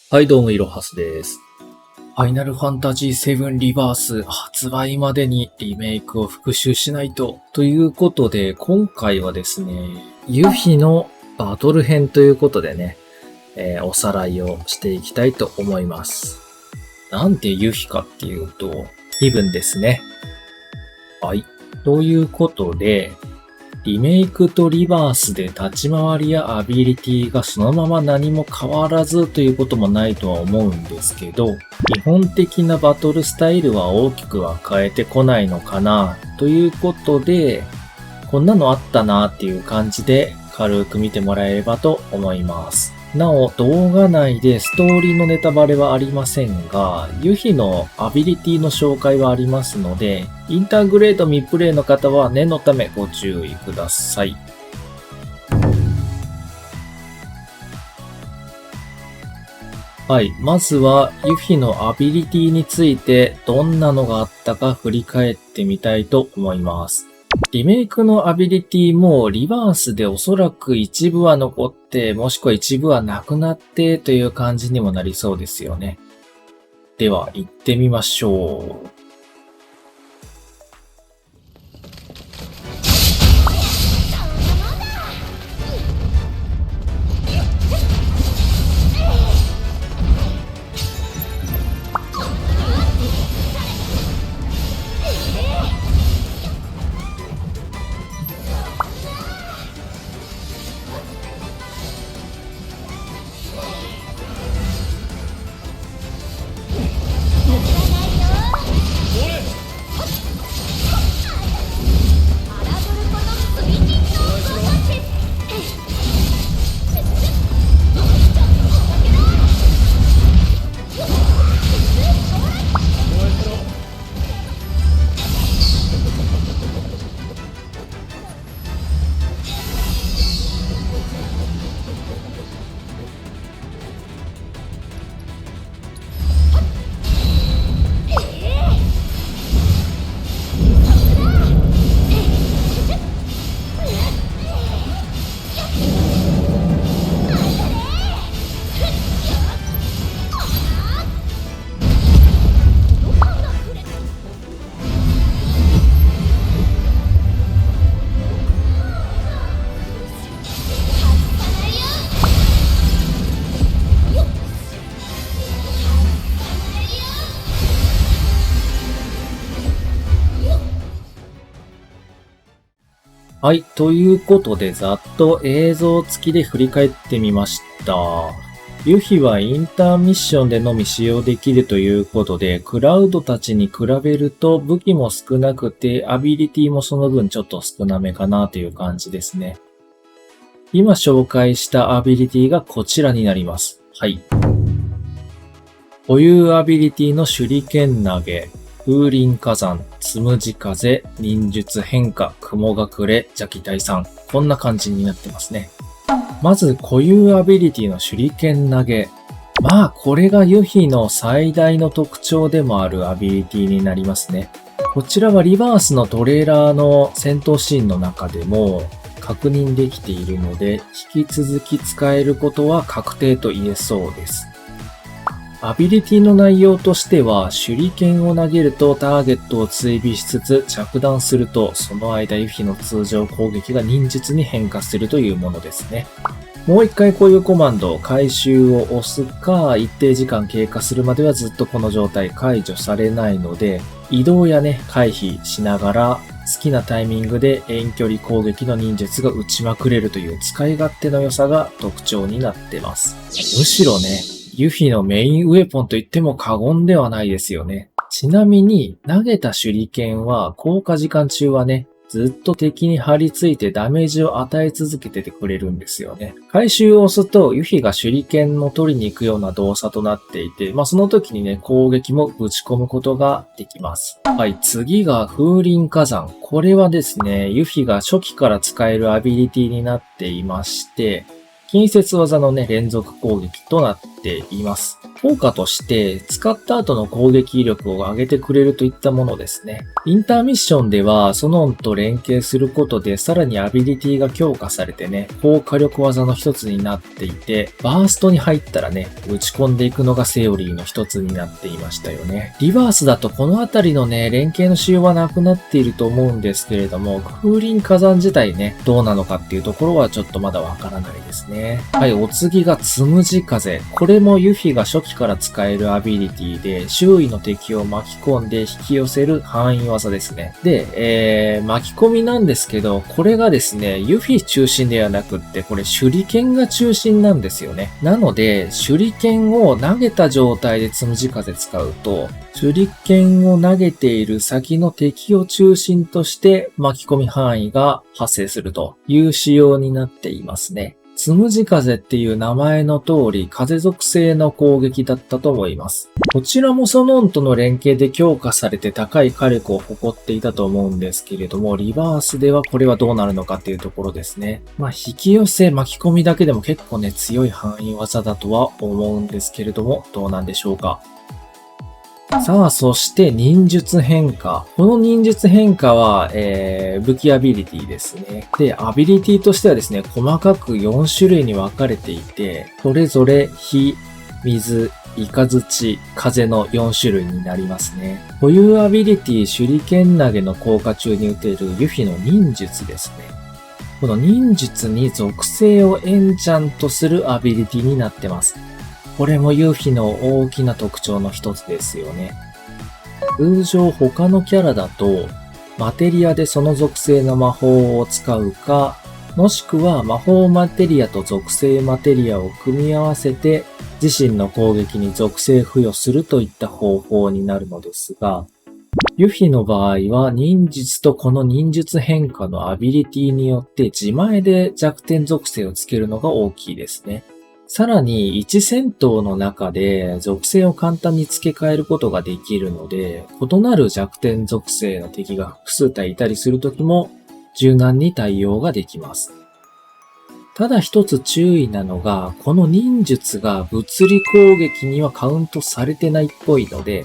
はいどうも、いろはすです。ファイナルファンタジー7リバース発売までにリメイクを復習しないと。ということで、今回はですね、ユフィのバトル編ということでね、おさらいをしていきたいと思います。なんでユフィかっていうと、気分ですね。はい。ということで、リメイクとリバースで立ち回りやアビリティがそのまま何も変わらずということもないとは思うんですけど、基本的なバトルスタイルは大きくは変えてこないのかなということで、こんなのあったなっていう感じで軽く見てもらえればと思います。なお、動画内でストーリーのネタバレはありませんが、ユヒのアビリティの紹介はありますので、インターグレード未プレイの方は念のためご注意ください。はい。まずは、ユフィのアビリティについてどんなのがあったか振り返ってみたいと思います。リメイクのアビリティもリバースでおそらく一部は残って、もしくは一部はなくなってという感じにもなりそうですよね。では、行ってみましょう。はい。ということで、ざっと映像付きで振り返ってみました。ユフィはインターミッションでのみ使用できるということで、クラウドたちに比べると武器も少なくて、アビリティもその分ちょっと少なめかなという感じですね。今紹介したアビリティがこちらになります。はい。固有アビリティの手裏剣投げ、風林火山、つむじ風、忍術変化、雲隠れ、邪気退散。こんな感じになってますね。まず固有アビリティの手裏剣投げ。まあこれがユフィの最大の特徴でもあるアビリティになりますね。こちらはリバースのトレーラーの戦闘シーンの中でも確認できているので、引き続き使えることは確定と言えそうです。アビリティの内容としては、手裏剣を投げるとターゲットを追尾しつつ着弾すると、その間ユフィの通常攻撃が忍術に変化するというものですね。もう一回こういうコマンド、回収を押すか、一定時間経過するまではずっとこの状態解除されないので、移動やね、回避しながら、好きなタイミングで遠距離攻撃の忍術が打ちまくれるという使い勝手の良さが特徴になってます。むしろね、ユフィのメインウェポンと言っても過言ではないですよね。ちなみに投げた手裏剣は効果時間中はね、ずっと敵に張り付いてダメージを与え続けててくれるんですよね。回収を押すとユフィが手裏剣を取りに行くような動作となっていて、その時にね、攻撃もぶち込むことができます。はい、次が風林火山。これはですね、ユフィが初期から使えるアビリティになっていまして、近接技のね、連続攻撃となっています。効果として使った後の攻撃力を上げてくれるといったものですね。インターミッションではソノンと連携することでさらにアビリティが強化されてね、高火力技の一つになっていて、バーストに入ったらね、打ち込んでいくのがセオリーの一つになっていましたよね。リバースだとこのあたりのね、連携の仕様はなくなっていると思うんですけれども、風林火山自体ね、どうなのかっていうところはちょっとまだわからないですね。はい、お次がつむじ風。これもユフィが初期から使えるアビリティで、周囲の敵を巻き込んで引き寄せる範囲技ですね。で、巻き込みなんですけど、これがですね、ユフィ中心ではなくって、これ手裏剣が中心なんですよね。なので、手裏剣を投げた状態でつむじ風使うと、手裏剣を投げている先の敵を中心として巻き込み範囲が発生するという仕様になっていますね。つむじ風っていう名前の通り風属性の攻撃だったと思います。こちらもソノンとの連携で強化されて高い火力を誇っていたと思うんですけれども、リバースではこれはどうなるのかっていうところですね。引き寄せ巻き込みだけでも結構ね強い範囲技だとは思うんですけれども、どうなんでしょうか。さあ、そして忍術変化。この忍術変化は、武器アビリティですね。で、アビリティとしてはですね、細かく4種類に分かれていて、それぞれ火、水、イカズチ、風の4種類になりますね。固有アビリティ手裏剣投げの効果中に打てるユフィの忍術ですね。この忍術に属性をエンチャントするアビリティになってます。これもユーフィの大きな特徴の一つですよね。通常他のキャラだと、マテリアでその属性の魔法を使うか、もしくは魔法マテリアと属性マテリアを組み合わせて、自身の攻撃に属性付与するといった方法になるのですが、ユフィの場合は忍術とこの忍術変化のアビリティによって自前で弱点属性をつけるのが大きいですね。さらに1戦闘の中で属性を簡単に付け替えることができるので、異なる弱点属性の敵が複数体いたりするときも柔軟に対応ができます。ただ一つ注意なのが、この忍術が物理攻撃にはカウントされてないっぽいので、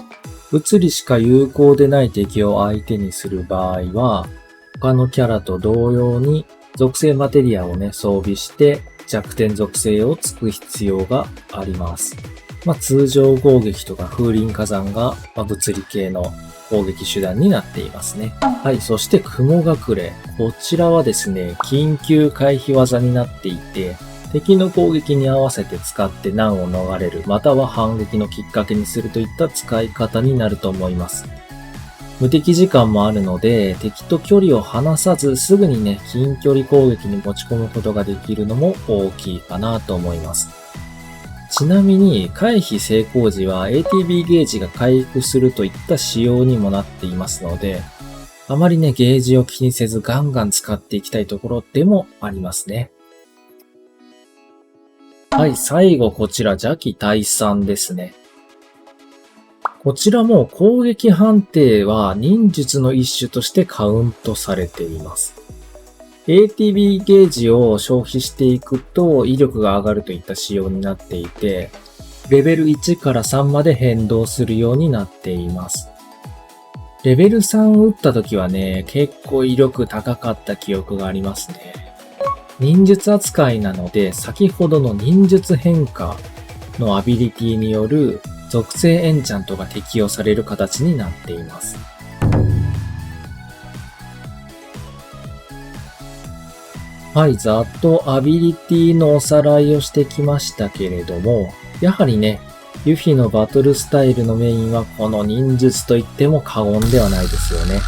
物理しか有効でない敵を相手にする場合は、他のキャラと同様に属性マテリアをね、装備して弱点属性をつく必要があります。通常攻撃とか風林火山が物理系の攻撃手段になっていますね。はい、そして雲隠れ。こちらはですね、緊急回避技になっていて、敵の攻撃に合わせて使って難を逃れる、または反撃のきっかけにするといった使い方になると思います。無敵時間もあるので、敵と距離を離さずすぐにね、近距離攻撃に持ち込むことができるのも大きいかなと思います。ちなみに、回避成功時は ATB ゲージが回復するといった仕様にもなっていますので、あまりね、ゲージを気にせずガンガン使っていきたいところでもありますね。はい、最後こちら邪気退散ですね。こちらも攻撃判定は忍術の一種としてカウントされています。ATB ゲージを消費していくと威力が上がるといった仕様になっていて、レベル1から3まで変動するようになっています。レベル3打った時はね、結構威力高かった記憶がありますね。忍術扱いなので、先ほどの忍術変化のアビリティによる属性エンチャントが適用される形になっています。はい、ざっとアビリティのおさらいをしてきましたけれども、やはりね、ユフィのバトルスタイルのメインはこの忍術と言っても過言ではないですよね。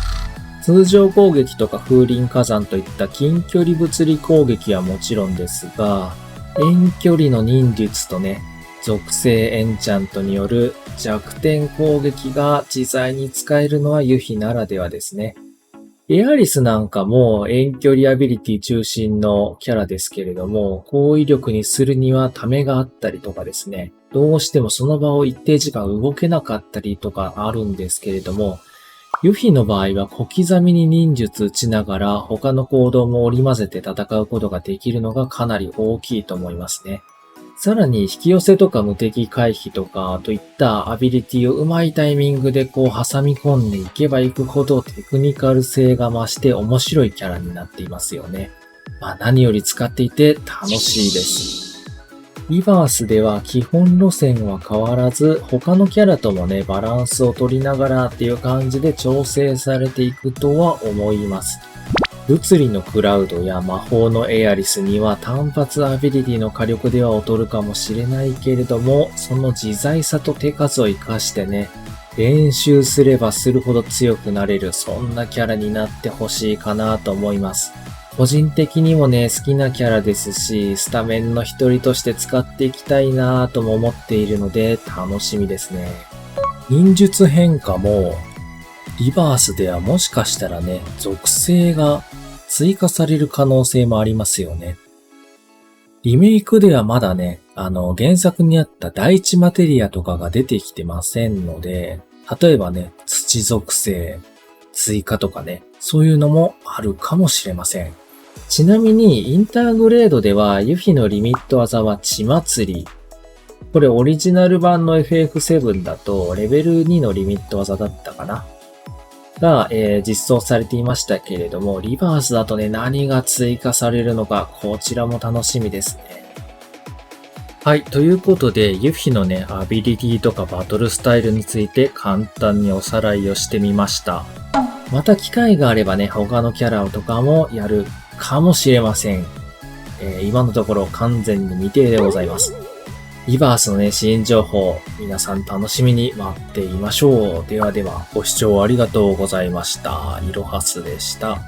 通常攻撃とか風林火山といった近距離物理攻撃はもちろんですが、遠距離の忍術とね、属性エンチャントによる弱点攻撃が自在に使えるのはユフィならではですね。エアリスなんかも遠距離アビリティ中心のキャラですけれども、高威力にするにはためがあったりとかですね、どうしてもその場を一定時間動けなかったりとかあるんですけれども、ユフィの場合は小刻みに忍術打ちながら他の行動も織り交ぜて戦うことができるのがかなり大きいと思いますね。さらに引き寄せとか無敵回避とかといったアビリティをうまいタイミングでこう挟み込んでいけばいくほどテクニカル性が増して面白いキャラになっていますよね。何より使っていて楽しいです。リバースでは基本路線は変わらず、他のキャラともね、バランスを取りながらっていう感じで調整されていくとは思います。物理のクラウドや魔法のエアリスには単発アビリティの火力では劣るかもしれないけれども、その自在さと手数を活かしてね、練習すればするほど強くなれる、そんなキャラになってほしいかなと思います。個人的にもね、好きなキャラですし、スタメンの一人として使っていきたいなぁとも思っているので、楽しみですね。忍術変化も、リバースではもしかしたらね、属性が追加される可能性もありますよね。リメイクではまだね、原作にあった第一マテリアとかが出てきてませんので、例えばね、土属性、追加とかね、そういうのもあるかもしれません。ちなみに、インターグレードでは、ユフィのリミット技は血祭り。これオリジナル版の FF7 だと、レベル2のリミット技だったかなが、実装されていましたけれども、リバースだとね、何が追加されるのか、こちらも楽しみですね。はい。ということで、ユフィのね、アビリティとかバトルスタイルについて簡単におさらいをしてみました。また機会があればね、他のキャラとかもやるかもしれません。今のところ完全に未定でございます。リバースのね、新情報、皆さん楽しみに待っていましょう。ではでは、ご視聴ありがとうございました。いろはすでした。